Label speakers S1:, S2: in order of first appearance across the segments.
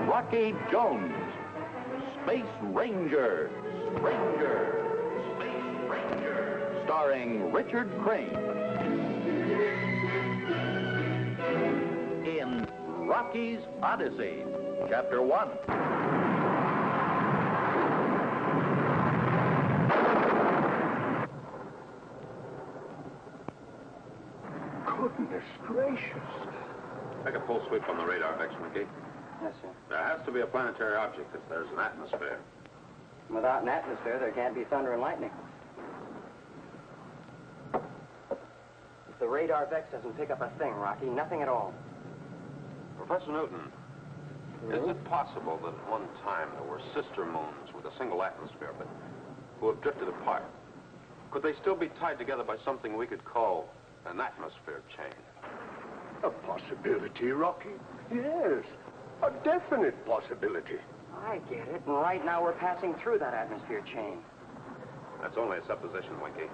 S1: Rocky Jones, Space Ranger, Space Ranger, starring Richard Crane. In Rocky's Odyssey, Chapter 1.
S2: Goodness gracious.
S3: Take a full sweep on the radar, Winky.
S4: Yes, sir.
S3: There has to be a planetary object if there's an atmosphere.
S4: Without an atmosphere, there can't be thunder and lightning. The radar Vex doesn't pick up a thing, Rocky. Nothing at all.
S3: Professor Newton, is it possible that at one time there were sister moons with a single atmosphere, but who have drifted apart? Could they still be tied together by something we could call an atmosphere chain?
S2: A possibility, Rocky. Yes, a definite possibility.
S4: I get it, and right now we're passing through that atmosphere chain.
S3: That's only a supposition, Winky.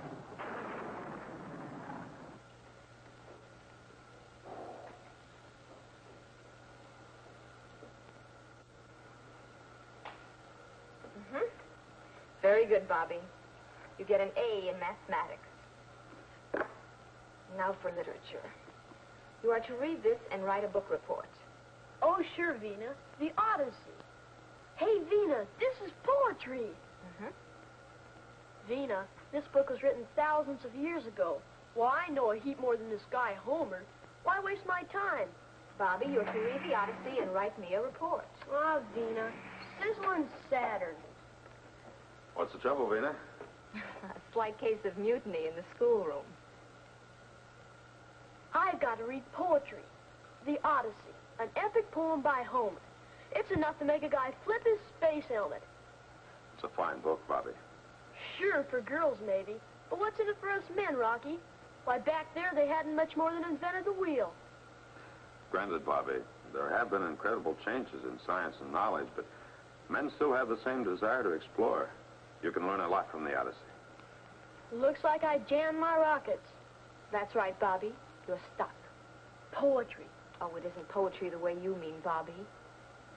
S5: Very good, Bobby. You get an A in mathematics. Now for literature. You are to read this and write a book report.
S6: Oh, sure, Vina. The Odyssey. Hey, Vina, this is poetry. Vina, this book was written thousands of years ago. Well, I know a heap more than this guy, Homer. Why waste my time?
S5: Bobby, you're to read the Odyssey and write me a report.
S6: Ah, Vina, sizzling Saturn.
S3: What's the trouble, Vina?
S5: A slight case of mutiny in the schoolroom.
S6: I've got to read poetry. The Odyssey, an epic poem by Homer. It's enough to make a guy flip his space helmet.
S3: It's a fine book, Bobby.
S6: Sure, for girls, maybe. But what's in it for us men, Rocky? Why, back there, they hadn't much more than invented the wheel.
S3: Granted, Bobby, there have been incredible changes in science and knowledge, but men still have the same desire to explore. You can learn a lot from the Odyssey.
S6: Looks like I jammed my rockets.
S5: That's right, Bobby. You're stuck.
S6: Poetry.
S5: Oh, it isn't poetry the way you mean, Bobby.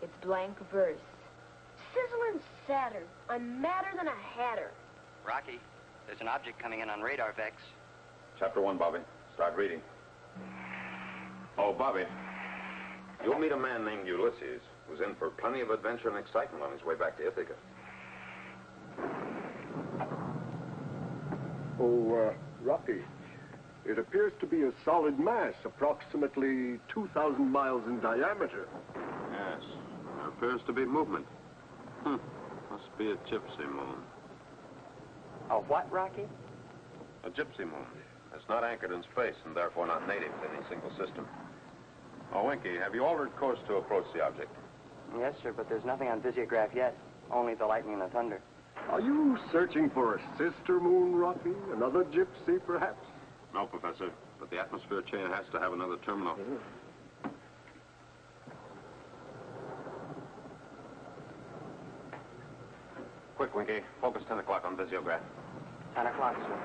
S5: It's blank verse.
S6: Sizzling Saturn. I'm madder than a hatter.
S4: Rocky, there's an object coming in on radar, Vex.
S3: Chapter 1, Bobby. Start reading. Oh, Bobby, you'll meet a man named Ulysses, who's in for plenty of adventure and excitement on his way back to Ithaca.
S2: Oh, Rocky, it appears to be a solid mass, approximately 2,000 miles in diameter.
S3: Yes, there appears to be movement. Must be a gypsy moon.
S4: A what, Rocky?
S3: A gypsy moon. It's not anchored in space and therefore not native to any single system. Oh, Winky, have you altered course to approach the object?
S4: Yes, sir, but there's nothing on visiograph yet. Only the lightning and the thunder.
S2: Are you searching for a sister moon, Rocky? Another gypsy, perhaps?
S3: No, Professor, but the atmosphere chain has to have another terminal. Quick, Winky. Focus 10 o'clock on visiograph.
S4: 10 o'clock, sir.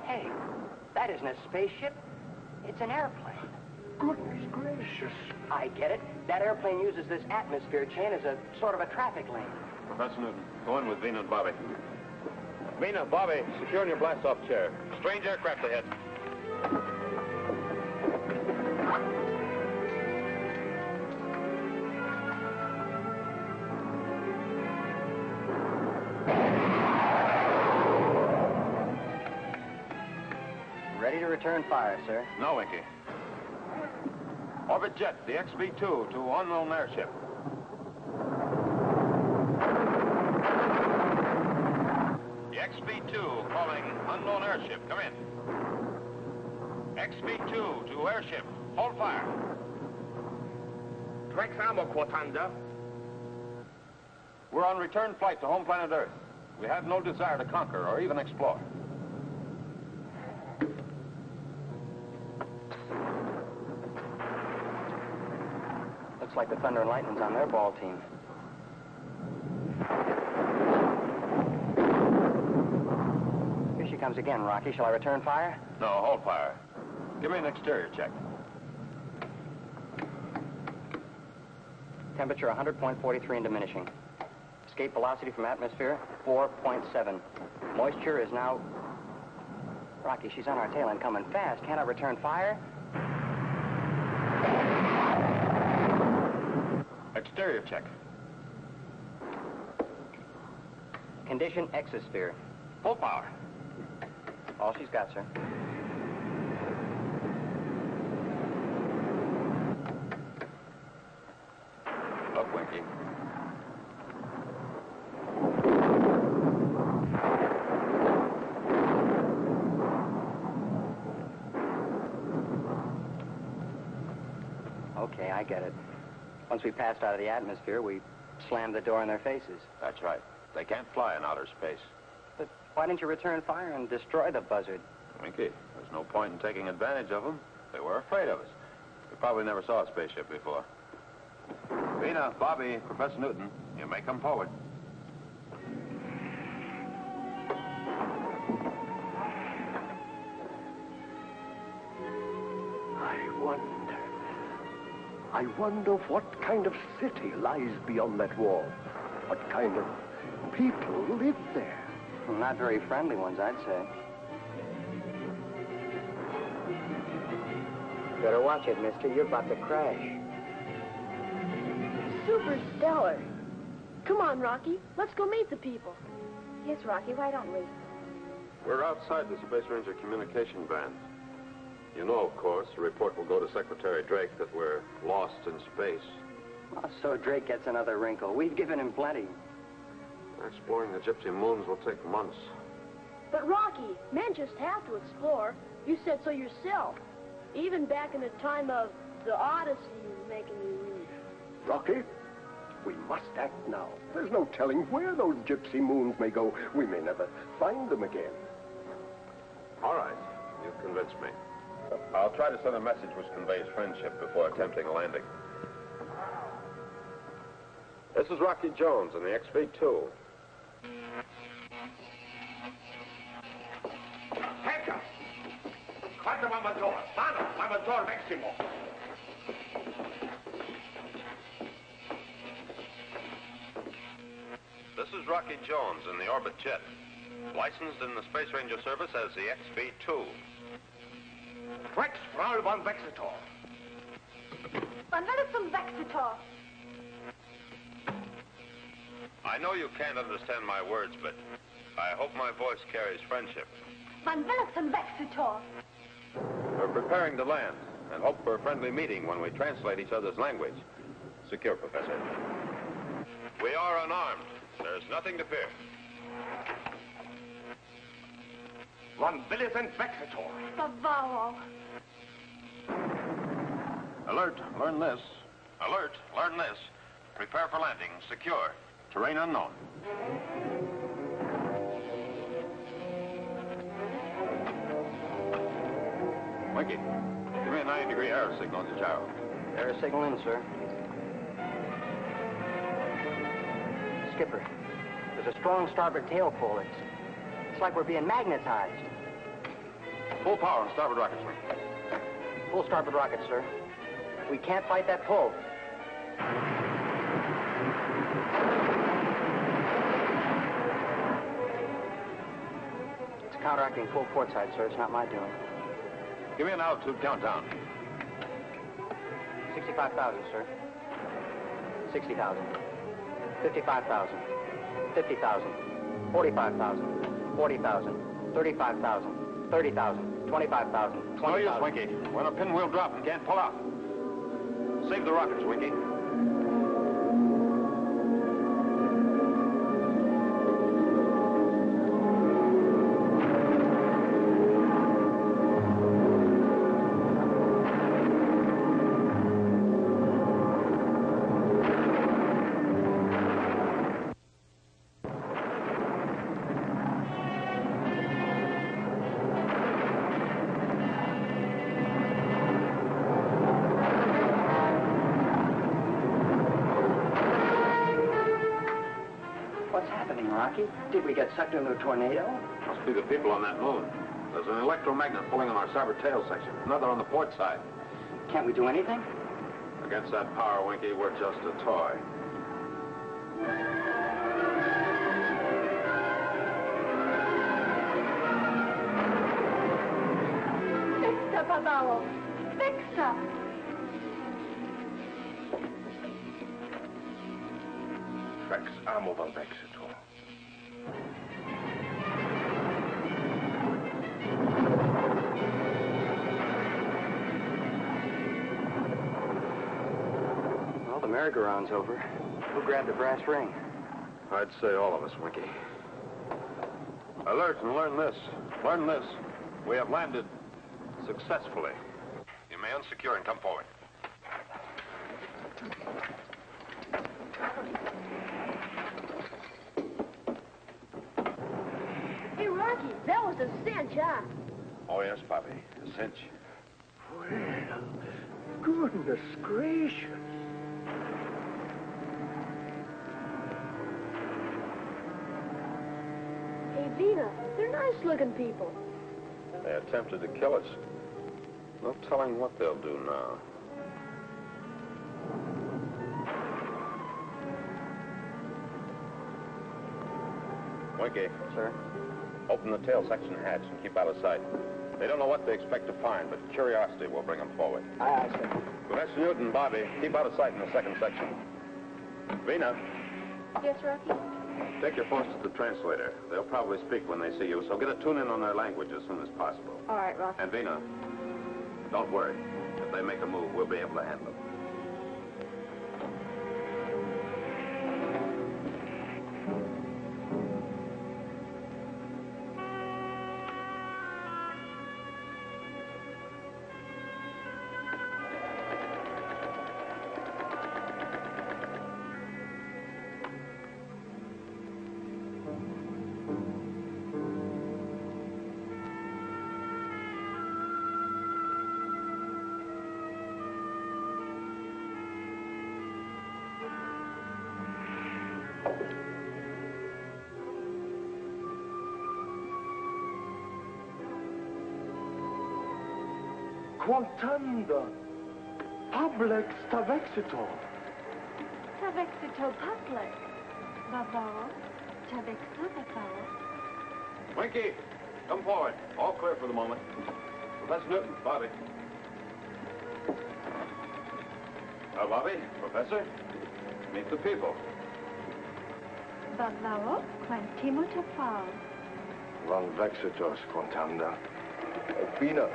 S4: Hey, that isn't a spaceship. It's an airplane.
S2: Goodness gracious.
S4: I get it. That airplane uses this atmosphere chain as a sort of a traffic lane.
S3: Professor Newton, go in with Vina and Bobby. Vina, Bobby, secure in your blast-off chair. Strange aircraft ahead.
S4: Ready to return fire, sir.
S3: No, Winky. Orbit jet, the XB-2 to unknown airship. The XB-2 calling unknown airship. Come in. XB-2 to airship. Hold fire. We're on return flight to home planet Earth. We have no desire to conquer or even explore.
S4: Looks like the Thunder and Lightning's on their ball team. comes again, Rocky. Shall I return fire?
S3: No, hold fire. Give me an exterior check.
S4: Temperature 100.43 and diminishing. Escape velocity from atmosphere 4.7. Moisture is now... Rocky, she's on our tail and coming fast. Can't I return fire?
S3: Exterior check.
S4: Condition exosphere.
S3: Full power.
S4: All she's got, sir.
S3: Look, Winky.
S4: Okay, I get it. Once we passed out of the atmosphere, we slammed the door in their faces.
S3: That's right. They can't fly in outer space.
S4: But why didn't you return fire and destroy the buzzard?
S3: Winky, there's no point in taking advantage of them. They were afraid of us. They probably never saw a spaceship before. Vina, Bobby, Professor Newton, you may come forward.
S2: I wonder what kind of city lies beyond that wall. What kind of people live there.
S4: Well, not very friendly ones, I'd say. Better watch it, mister. You're about to crash.
S6: Super stellar. Come on, Rocky. Let's go meet the people.
S5: Yes, Rocky, why don't we?
S3: We're outside the Space Ranger communication band. You know, of course, the report will go to Secretary Drake that we're lost in space.
S4: Oh, so Drake gets another wrinkle. We've given him plenty.
S3: Exploring the Gypsy moons will take months.
S6: But Rocky, men just have to explore. You said so yourself. Even back in the time of the Odyssey was making you read.
S2: Rocky, we must act now. There's no telling where those Gypsy moons may go. We may never find them again.
S3: All right. You've convinced me. I'll try to send a message which conveys friendship before attempting a landing. This is Rocky Jones in the XV-2.
S7: Hecha! Quattro Mamador, Mano, Mamador Maximo.
S3: This is Rocky Jones in the Orbit Jet, licensed in the Space Ranger Service as the XV-2.
S7: Rex Frau von Vexitor.
S6: Van Venison Vexitor.
S3: I know you can't understand my words, but I hope my voice carries friendship.
S6: Van Venison Vexitor.
S3: We're preparing to land and hope for a friendly meeting when we translate each other's language. Secure, Professor. We are unarmed. There's nothing to fear.
S7: Von Millicent Vexitor.
S6: Bavaro.
S3: Alert, learn this. Alert, learn this. Prepare for landing. Secure. Terrain unknown. Winky, give me a 90-degree error signal at the gyro.
S4: Error signal in, sir. Skipper, there's a strong starboard tail pull. It's like we're being magnetized.
S3: Full power on starboard rocket swing.
S4: Full starboard rocket, sir. We can't fight that pull. It's counteracting full port side, sir. It's not my doing.
S3: Give me an altitude countdown.
S4: 65,000, sir. 60,000. 55,000. 50,000. 45,000. 40,000. 35,000. 30,000. 25,000. 20,000.
S3: No use, Winky. We're on a pinwheel drop and can't pull out. Save the rockets, Winky.
S4: Rocky? Did we get sucked into a tornado?
S3: Must be the people on that moon. There's an electromagnet pulling on our starboard tail section. Another on the port side.
S4: Can't we do anything?
S3: Against that power, Winky, we're just a toy.
S6: Vexta, Bavaro! Vexta!
S7: Vex amo van Vexetor.
S4: Well, the merry-go-round's over. Who grabbed the brass ring?
S3: I'd say all of us, Winky. Alert and learn this. Learn this. We have landed successfully. You may unsecure and come forward.
S6: Hey, Rocky, that was a cinch, huh?
S3: Oh, yes, Bobby. A cinch.
S2: Well, goodness gracious.
S6: Hey, Vina, they're nice-looking people.
S3: They attempted to kill us. No telling what they'll do now. Winky.
S4: Sir?
S3: Open the tail section hatch and keep out of sight. They don't know what they expect to find, but curiosity will bring them forward.
S4: Aye, aye, sir.
S3: Professor Newton, Bobby, keep out of sight in the second section. Vina,
S5: Yes, Rocky?
S3: take your phones to the translator. They'll probably speak when they see you, so get a tune-in on their language as soon as possible.
S5: All right, Rocky.
S3: And Vina, don't worry. If they make a move, we'll be able to handle them.
S2: Quantanda. Public stavexitor.
S6: Tavexito public. Bavaro. Tavexta, Bavaro.
S3: Winky, come forward. All clear for the moment. Professor Newton, Bobby. Bobby, Professor, meet the people.
S6: Bavaro, quantimo tafao.
S2: Van Vexitors, Quantanda. Vina,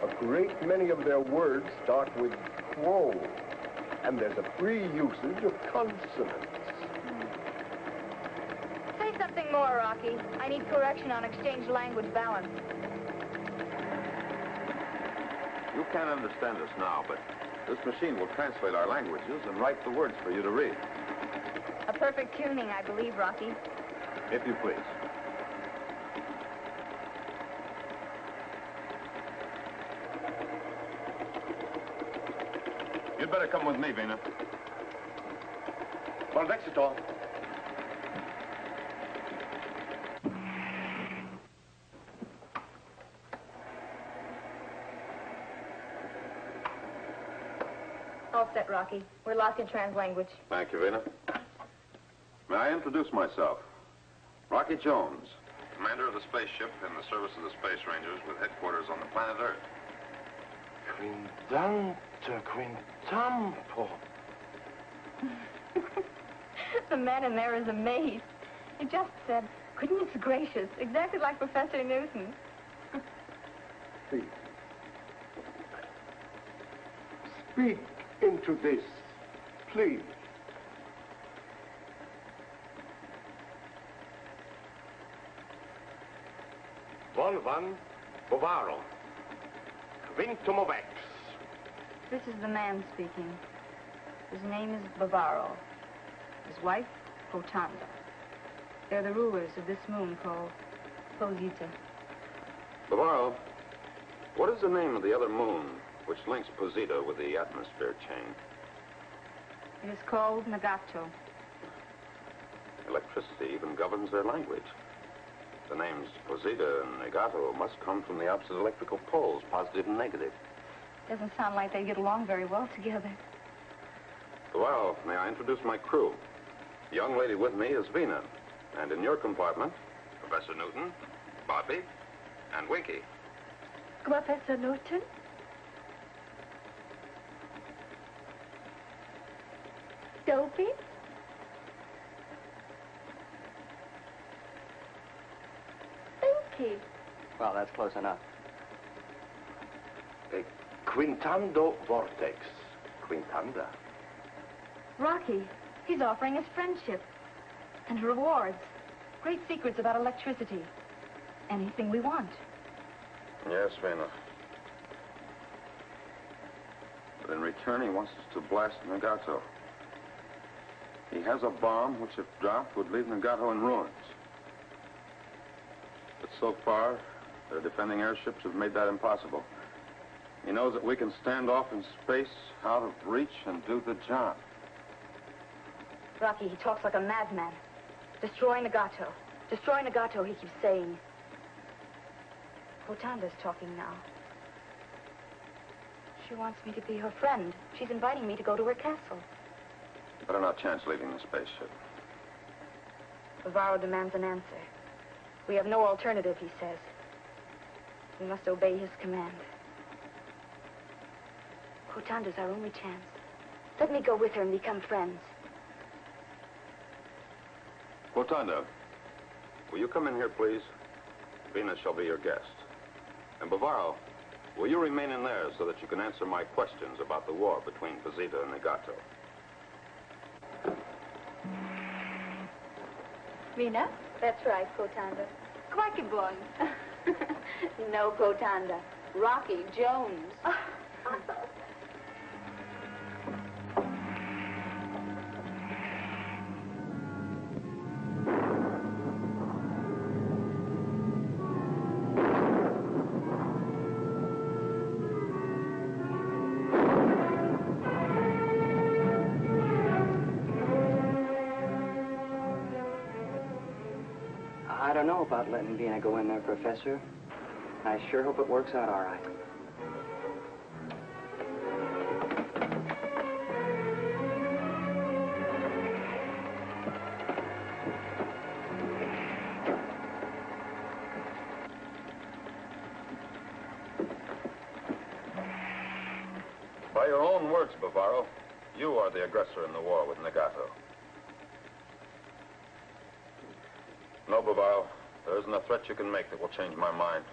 S2: a great many of their words start with quo, and there's a free usage of consonants.
S5: Say something more, Rocky. I need correction on exchange language balance.
S3: You can't understand us now, but this machine will translate our languages and write the words for you to read.
S5: A perfect tuning, I believe, Rocky.
S3: If you please. You'd better come with me, Vina.
S7: Van Vexetor.
S5: All set, Rocky. We're locked in trans language.
S3: Thank you, Vina. May I introduce myself? Rocky Jones, commander of the spaceship in the service of the Space Rangers with headquarters on the planet Earth.
S2: Quindanta, quintampo.
S5: The man in there is amazed. He just said, goodness gracious, exactly like Professor Newton.
S2: Please. Speak into this, please.
S7: Van Bovaro. Quintumovex.
S5: This is the man speaking. His name is Bavaro. His wife, Rotanda. They're the rulers of this moon called Posita.
S3: Bavaro, what is the name of the other moon which links Posita with the atmosphere chain?
S5: It is called Nagato.
S3: electricity even governs their language. The names Posita and Negato must come from the opposite electrical poles, positive and negative.
S5: Doesn't sound like they get along very well together.
S3: Well, may I introduce my crew? The young lady with me is Vina. And in your compartment, Professor Newton, Bobby, and Winky.
S5: Professor Newton? Dopey? Winky.
S4: Well, that's close enough.
S7: Quintando vortex. Quintanda.
S5: Rocky, he's offering us friendship and rewards. Great secrets about electricity. Anything we want.
S3: Yes, Vina. But in return, he wants us to blast Negato. He has a bomb which, if dropped, would leave Negato in ruins. But so far, their defending airships have made that impossible. He knows that we can stand off in space, out of reach, and do the job.
S5: Rocky, he talks like a madman. Destroy Negato. Destroy Negato, he keeps saying. Hotanda's talking now. She wants me to be her friend. She's inviting me to go to her castle.
S3: Better not chance leaving the spaceship.
S5: Bavaro demands an answer. We have no alternative, he says. We must obey his command. Hotanda's our only chance. Let me go with her and become friends.
S3: Rotunda, will you come in here, please? Venus shall be your guest. And Bavaro, will you remain in there so that you can answer my questions about the war between Posita and Negato?
S5: Rena? That's right, Kotanda. Quackabon. No, Kotanda. Rocky Jones.
S4: I don't know about letting Vina go in there, Professor. I sure hope it works out all right.
S3: By your own words, Bavaro, you are the aggressor in the war with Negato. No, Bavaro, there isn't a threat you can make that will change my mind.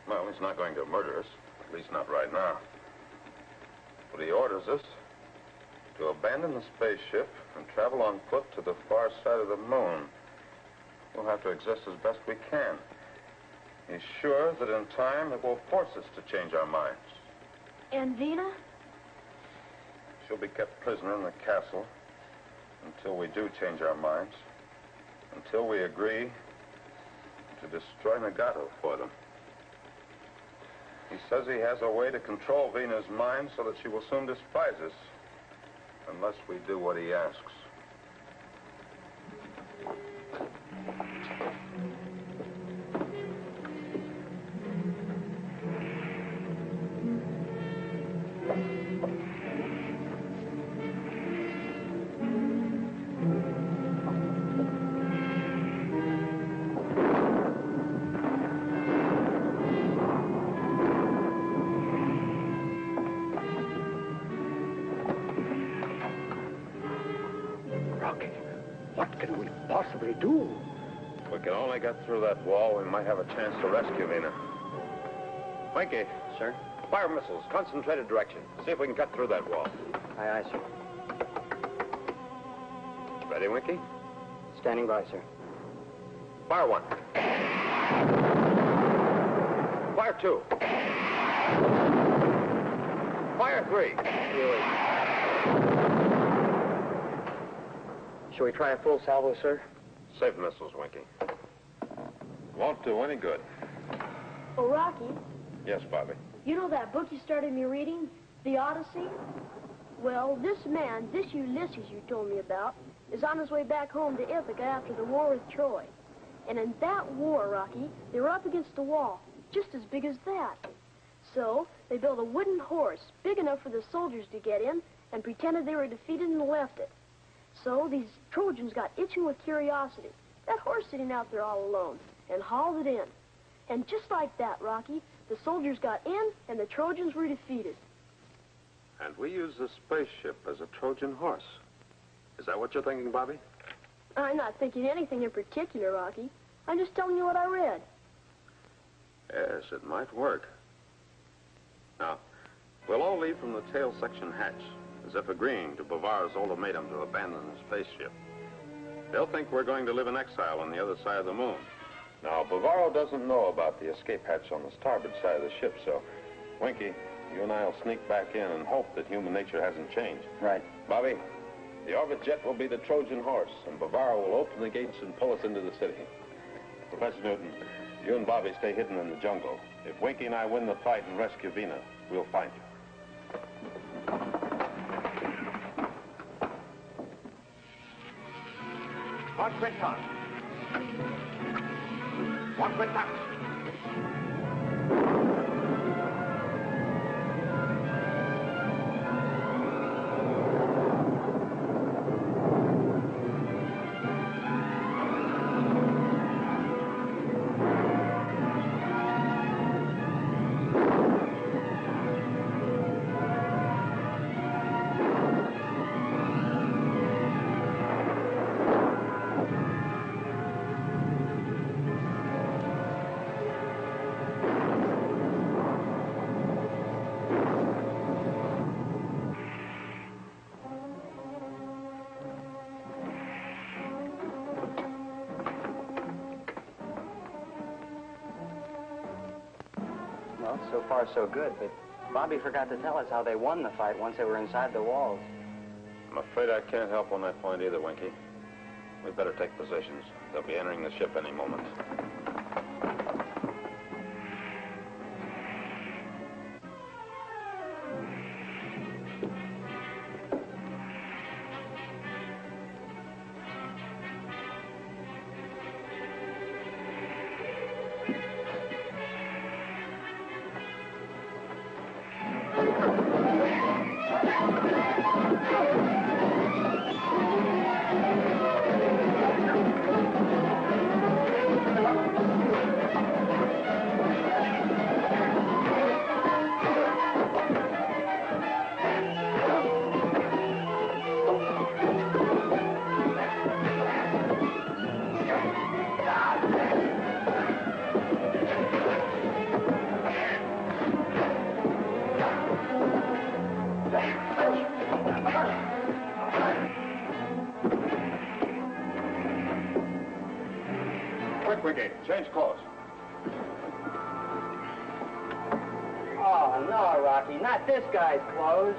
S3: Well, he's not going to murder us, at least not right now. But he orders us to abandon the spaceship and travel on foot to the far side of the moon. We'll have to exist as best we can. He's sure that in time it will force us to change our minds.
S6: And Vina?
S3: She'll be kept prisoner in the castle until we do change our minds, until we agree to destroy Negato for them. He says he has a way to control Vina's mind so that she will soon despise us, unless we do what he asks.
S2: What can we possibly do?
S3: If we can only get through that wall, we might have a chance to rescue Vina. Winky.
S4: Sir?
S3: Fire missiles, concentrated direction. See if we can cut through that wall.
S4: Aye, aye, sir.
S3: Ready, Winky?
S4: Standing by, sir.
S3: Fire one. Fire two. Fire three.
S4: Shall we try a full salvo, sir?
S3: Save missiles, Winky. Won't do any good.
S6: Oh, Rocky,
S3: Yes, Bobby.
S6: you know that book you started me reading, The Odyssey? Well, this man, this Ulysses you told me about, is on his way back home to Ithaca after the war with Troy. And in that war, Rocky, they were up against the wall, just as big as that. So they built a wooden horse big enough for the soldiers to get in and pretended they were defeated and left it. So these Trojans got itching with curiosity, that horse sitting out there all alone, and hauled it in. And just like that, Rocky, the soldiers got in and the Trojans were defeated.
S3: And we use the spaceship as a Trojan horse. Is that what you're thinking, Bobby?
S6: I'm not thinking anything in particular, Rocky. I'm just telling you what I read.
S3: Yes, it might work. Now, we'll all leave from the tail section hatch, as if agreeing to Bavaro's ultimatum to abandon the spaceship. They'll think we're going to live in exile on the other side of the moon. Now, Bavaro doesn't know about the escape hatch on the starboard side of the ship, so, Winky, you and I will sneak back in and hope that human nature hasn't changed.
S4: Right.
S3: Bobby, the orbit jet will be the Trojan horse, and Bavaro will open the gates and pull us into the city. Professor Newton, you and Bobby stay hidden in the jungle. If Winky and I win the fight and rescue Vina, we'll find you.
S7: One quick toss. One quick toss.
S4: Well, so far so good, but Bobby forgot to tell us how they won the fight once they were inside the walls.
S3: I'm afraid I can't help on that point either, Winky. We'd better take positions. They'll be entering the ship any moment. Quick, change clothes.
S4: Oh, no, Rocky, not this guy's clothes.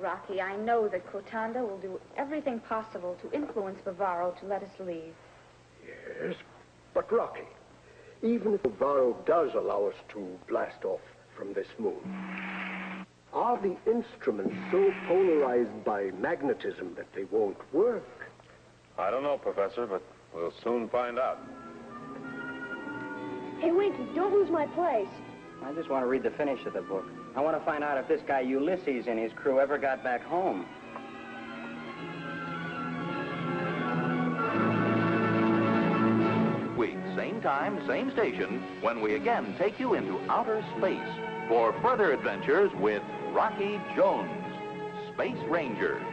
S5: Rocky, I know that Kotanda will do everything possible to influence Bavaro to let us leave.
S2: Yes, but Rocky, even if Bavaro does allow us to blast off from this moon, are the instruments so polarized by magnetism that they won't work?
S3: I don't know, Professor, but we'll soon find out.
S6: Hey, Winky, don't lose my place.
S4: I just want to read the finish of the book. I want to find out if this guy Ulysses and his crew ever got back home.
S1: Week, same time, same station, when we again take you into outer space for further adventures with Rocky Jones, Space Ranger.